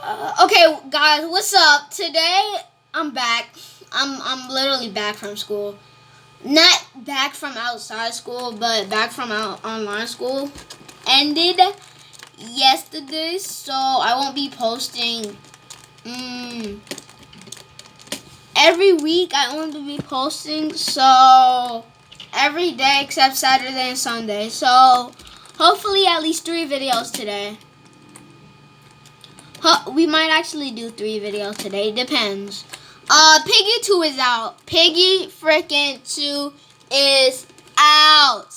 Okay, guys, what's up? Today I'm back. I'm literally back from school. Not back from outside school, but back from online school. Ended yesterday, so I won't be posting. Every week I won't be posting, so every day except Saturday and Sunday. So hopefully at least 3 videos today. We might actually do 3 videos today. Depends. Piggy 2 is out. Piggy freaking 2 is out.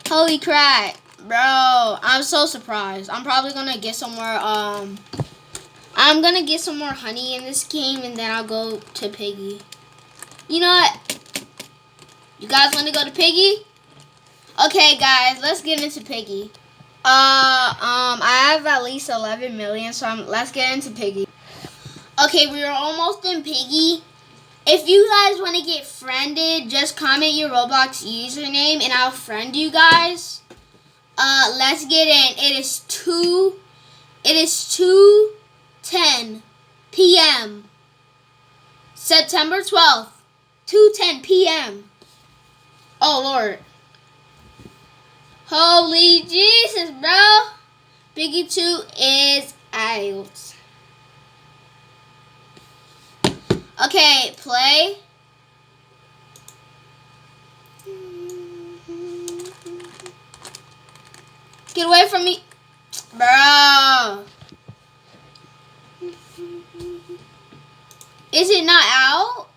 Holy crap, bro! I'm so surprised. I'm probably gonna get some more. I'm gonna get some more honey in this game, and then I'll go to Piggy. You know what? You guys want to go to Piggy? Okay, guys, let's get into Piggy. I have at least 11 million, so let's get into Piggy. Okay, we are almost in Piggy. If you guys want to get friended, just comment your Roblox username and I'll friend you guys. Let's get in. It is 2:10 p.m. September 12th, 2:10 p.m. Oh, Lord. Holy Jesus, bro. Piggy 2 is out. Okay, play. Get away from me. Bro. Is it not out?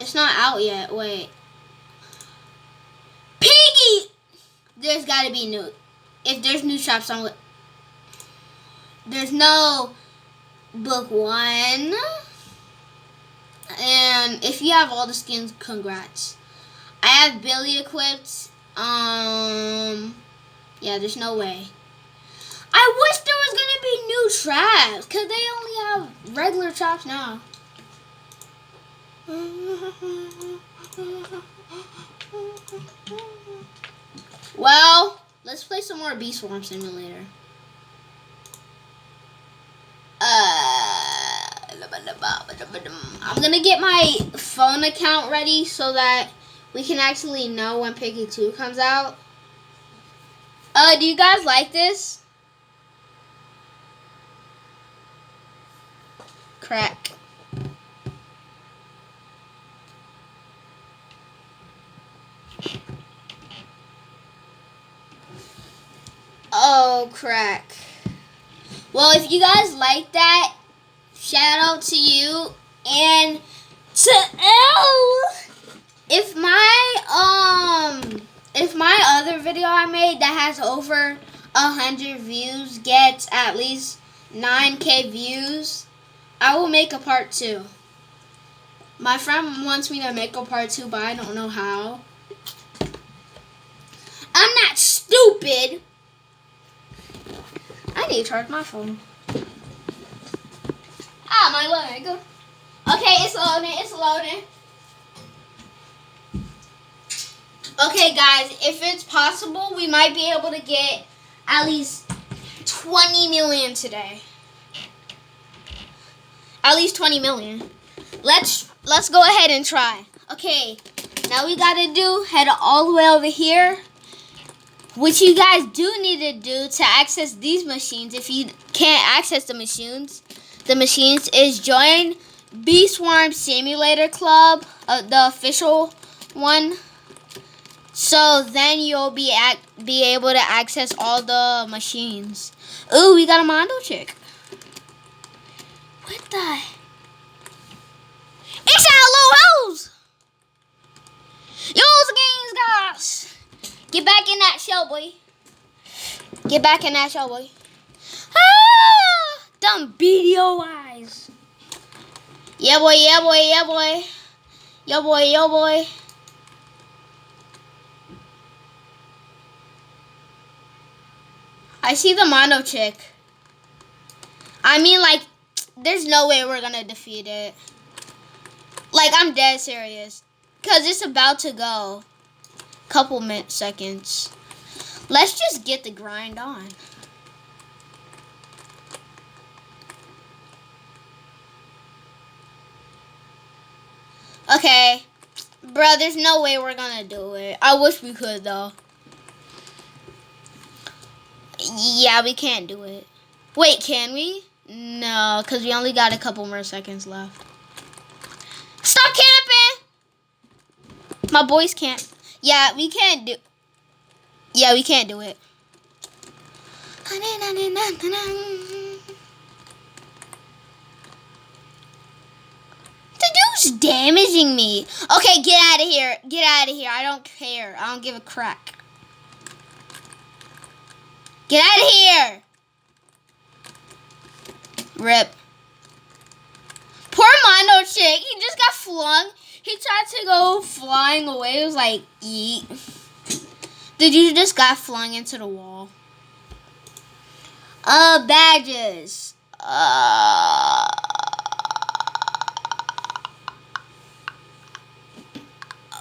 It's not out yet. Wait. Piggy! There's got to be new. If there's new shops on, there's no book 1. And if you have all the skins, congrats. I have Billy equipped. Yeah, there's no way. I wish there was gonna be new traps, cause they only have regular traps now. Well, let's play some more Bee Swarm Simulator. I'm gonna get my phone account ready so that we can actually know when Piggy 2 comes out. Do you guys like this? Crack. Oh, crack. Well, if you guys like that, shout out to you and to L. If my other video I made that has over 100 views gets at least 9K views, I will make a part 2. My friend wants me to make a part 2, but I don't know how. I'm not stupid. I need to charge my phone. Ah, my leg. Okay, it's loading. It's loading. Okay, guys, if it's possible, we might be able to get at least 20 million today. At least 20 million. Let's go ahead and try. Okay, now we gotta head all the way over here. Which you guys do need to do to access these machines. If you can't access the machines is join Bee Swarm Simulator Club, the official one. So then you'll be able to access all the machines. Ooh, we got a Mondo chick. What the? It's Hello Rose. Yo, games, guys. Get back in that shell, boy. Get back in that shell, boy. Ah! Dumb BDO eyes. Yeah, boy, yeah, boy, yeah, boy. Yo, boy, yo, boy. I see the mono chick. I mean, like, there's no way we're gonna defeat it. Like, I'm dead serious. Because it's about to go. couple seconds. Let's just get the grind on. Okay. Bro, there's no way we're gonna do it. I wish we could, though. Yeah, we can't do it. Wait, can we? No, because we only got a couple more seconds left. Stop camping! My boys can't. Yeah, we can't do. Yeah, we can't do it. The dude's damaging me. Okay, get out of here. Get out of here. I don't care. I don't give a crack. Get out of here. Rip. Poor Mondo chick. He just got flung. He tried to go flying away. It was like, yeet. Dude, you just got flung into the wall. Badges.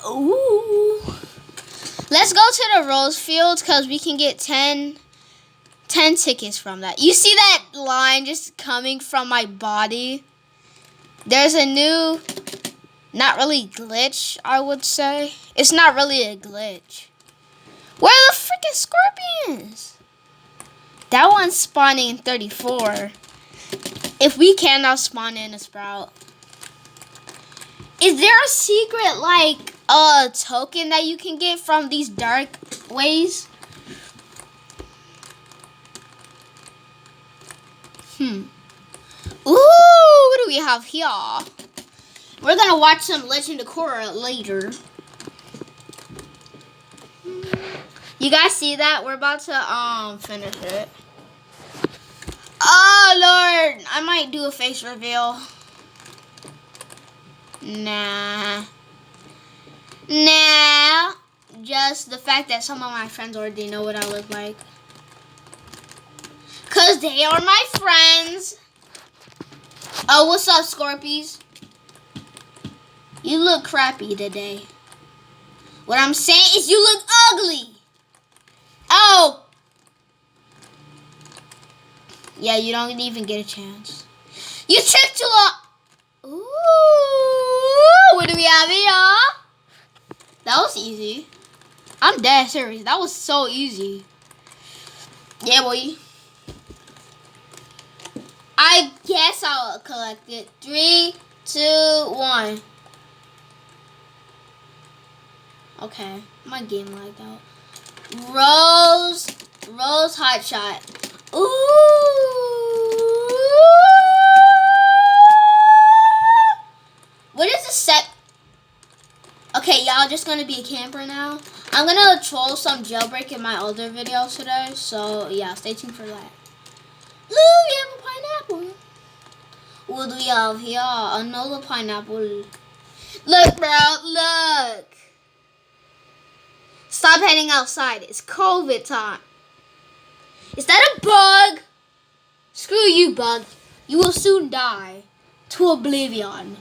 Ooh. Let's go to the Rose Fields because we can get 10 tickets from that. You see that line just coming from my body? There's a new, not really glitch, I would say. It's not really a glitch. Where are the freaking scorpions? That one's spawning in 34. If we cannot spawn in a sprout. Is there a secret, like, token that you can get from these dark ways? Ooh, what do we have here? We're gonna watch some Legend of Korra later. You guys see that? We're about to finish it. Oh Lord, I might do a face reveal. Nah. Just the fact that some of my friends already know what I look like. Cause they are my friends. Oh, what's up, Scorpies? You look crappy today. What I'm saying is you look ugly. Oh. Yeah, you don't even get a chance. You took too long. Ooh, what do we have here? That was easy. I'm dead serious. That was so easy. Yeah, boy. I guess I'll collect it. 3, 2, 1. Okay, my game lagged out. Rose hot shot. Ooh. What is the set? Okay, y'all just gonna be a camper now. I'm gonna troll some jailbreak in my other videos today. So yeah, stay tuned for that. Ooh, we have a pineapple. What do we have here? Another pineapple. Look, bro, look. Stop heading outside. It's COVID time. Is that a bug? Screw you, bug. You will soon die to oblivion.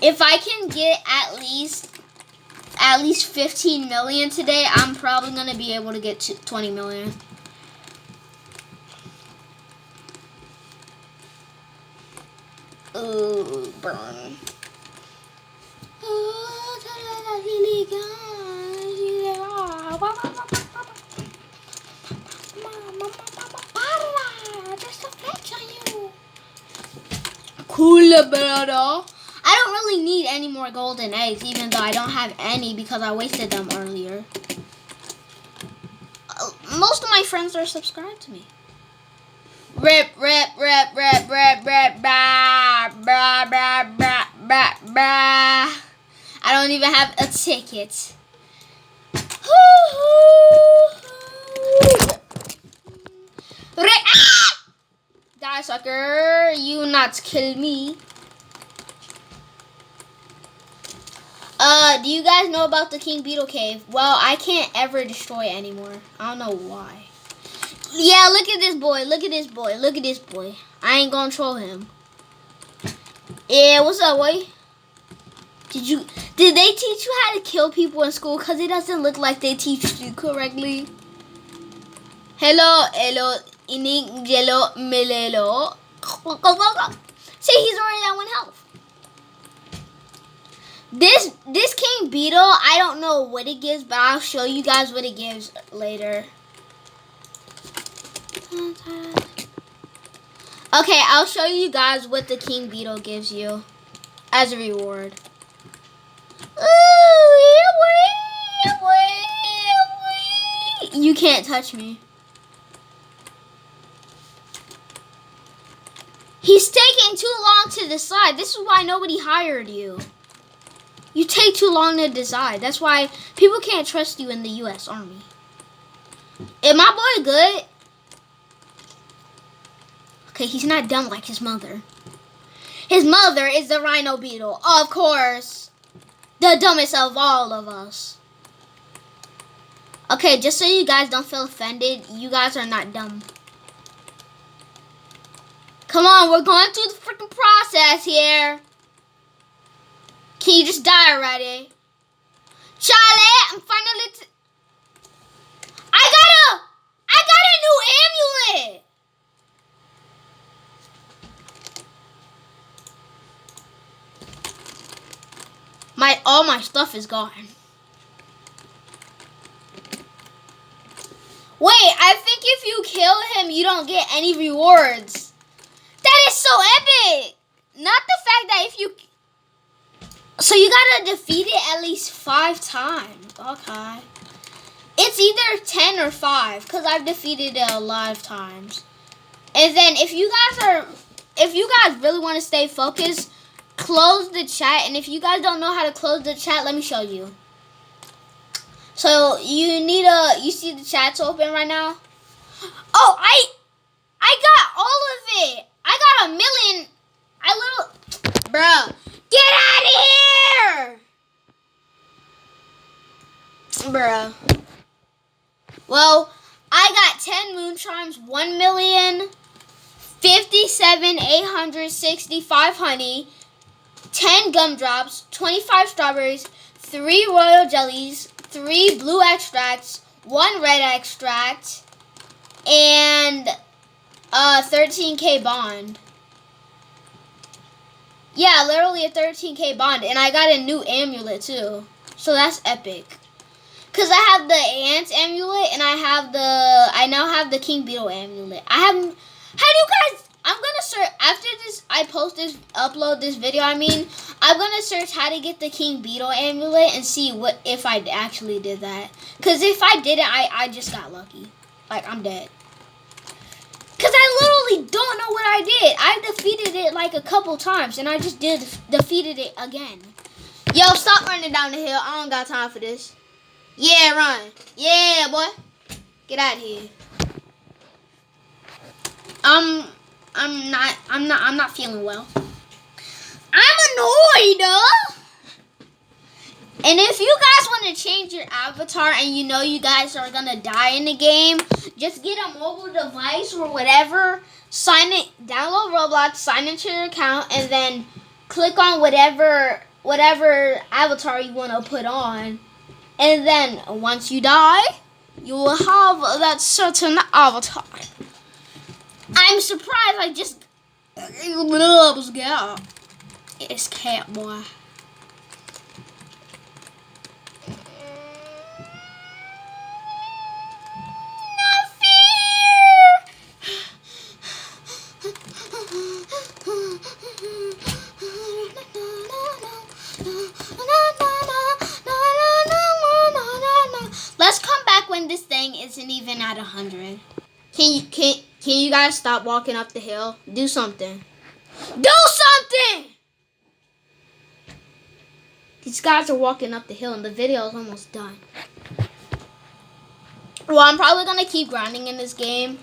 If I can get at least 15 million today, I'm probably going to be able to get to 20 million. Ooh, burn. Cool, brother. I don't really need any more golden eggs, even though I don't have any because I wasted them earlier. Most of my friends are subscribed to me. Rip, rip, rip, rip, rip, rip, bah, bah, bah, bah, bah, bah. I don't even have a ticket. Die, sucker. You not kill me. Do you guys know about the King Beetle Cave? Well, I can't ever destroy it anymore. I don't know why. Yeah, look at this boy. Look at this boy. Look at this boy. I ain't gonna troll him. Yeah, what's up, boy? Did they teach you how to kill people in school? Because it doesn't look like they teach you correctly. Hello, ining, yellow, melelo. See, he's already at 1 health. This King Beetle, I don't know what it gives, but I'll show you guys what it gives later. Okay, I'll show you guys what the King Beetle gives you as a reward. You can't touch me. He's taking too long to decide. This is why nobody hired you. You take too long to decide. That's why people can't trust you in the U.S. Army. Is my boy good? Okay, he's not dumb like his mother. His mother is the Rhino Beetle. Of course. The dumbest of all of us. Okay, just so you guys don't feel offended, you guys are not dumb. Come on, we're going through the freaking process here. Can you just die already? Charlie, I'm finally... I got a new amulet! All my stuff is gone. Wait, I think if you kill him, you don't get any rewards. That is so epic! Not the fact that if you... So you gotta defeat it at least 5 times. Okay. It's either 10 or 5, because I've defeated it a lot of times. And then if you guys really want to stay focused, close the chat. And if you guys don't know how to close the chat, let me show you. So you see the chat's open right now? Oh, I got all of it. I got 1 million. Bruh, get out of here. Bruh. Well, I got 10 moon charms, 1,057,865 honey, 10 gumdrops, 25 strawberries, 3 royal jellies, 3 blue extracts, 1 red extract, and 13k bond. Yeah, literally a 13k bond, and I got a new amulet too. So that's epic. Cause I have the ants amulet, and I now have the King Beetle amulet. I'm gonna search after this. I upload this video. I'm gonna search how to get the King Beetle amulet and see if I actually did that. Cause if I didn't, I just got lucky. Like, I'm dead. Cause I literally don't know what I did. I defeated it like a couple times, and I just defeated it again. Yo, stop running down the hill. I don't got time for this. Yeah, run. Yeah, boy. Get out of here. I'm not feeling well. I'm annoyed. And if you guys want to change your avatar and you know you guys are gonna die in the game, just get a mobile device or whatever, download Roblox, sign into your account, and then click on whatever avatar you want to put on. And then once you die, you will have that certain avatar. I'm surprised I just it's cat boy. Let's come back when this thing isn't even at 100. Can you guys stop walking up the hill? Do something. Do something! These guys are walking up the hill and the video is almost done. Well, I'm probably gonna keep grinding in this game.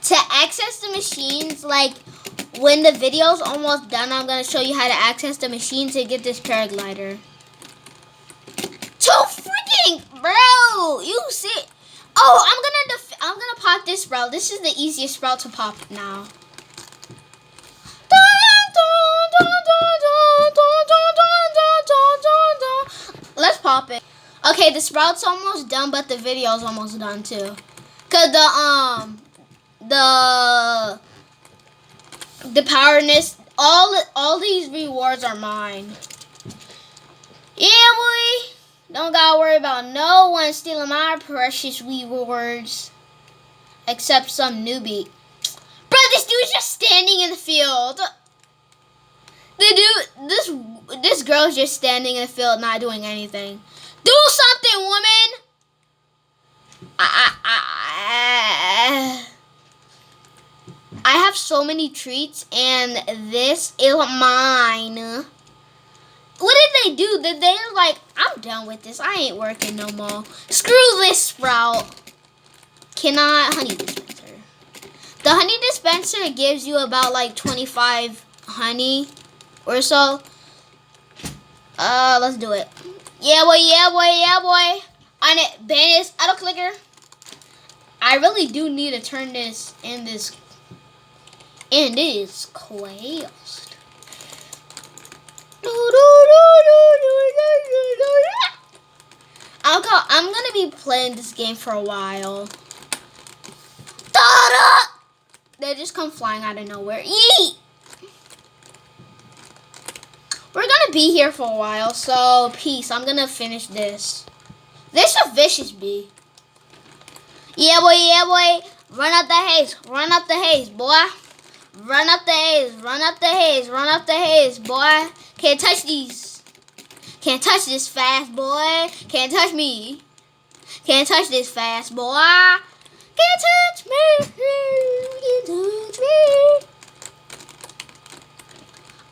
To access the machines, like when the video's almost done, I'm gonna show you how to access the machine to get this paraglider. Bro, you see? Oh, I'm gonna pop this sprout. This is the easiest sprout to pop now. popping. Okay, the sprout's almost done, but the video's almost done too. Cause the powerness, all these rewards are mine. Yeah, boy. Don't gotta worry about no one stealing my precious rewards. Except some newbie. Bro, this dude's just standing in the field. This girl's just standing in the field, not doing anything. Do something, woman. I have so many treats, and this is mine. What did they do? Did they like, I'm done with this. I ain't working no more. Screw this sprout. Cannot honey dispenser. The honey dispenser gives you about like 25 honey or so. Let's do it. Yeah, boy, yeah, boy, yeah, boy. On it, ban this auto clicker. I really do need to turn this in this. And it is closed. I'm gonna be playing this game for a while. They just come flying out of nowhere. Yeet! We're gonna be here for a while, so peace. I'm gonna finish this. There's a vicious bee. Yeah, boy, yeah, boy. Run up the haze. Run up the haze, boy. Run up the haze. Run up the haze. Run up the haze, boy. Can't touch these. Can't touch this fast, boy. Can't touch me. Can't touch this fast, boy. Can't touch me. Can't touch me.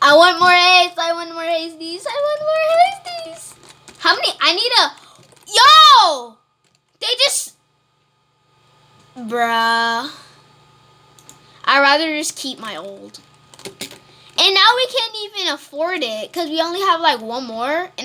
I want more haze. I want more hasties. I want more hasties. How many? I need a. Yo! They just. Bruh. I'd rather just keep my old. And now we can't even afford it because we only have like one more. And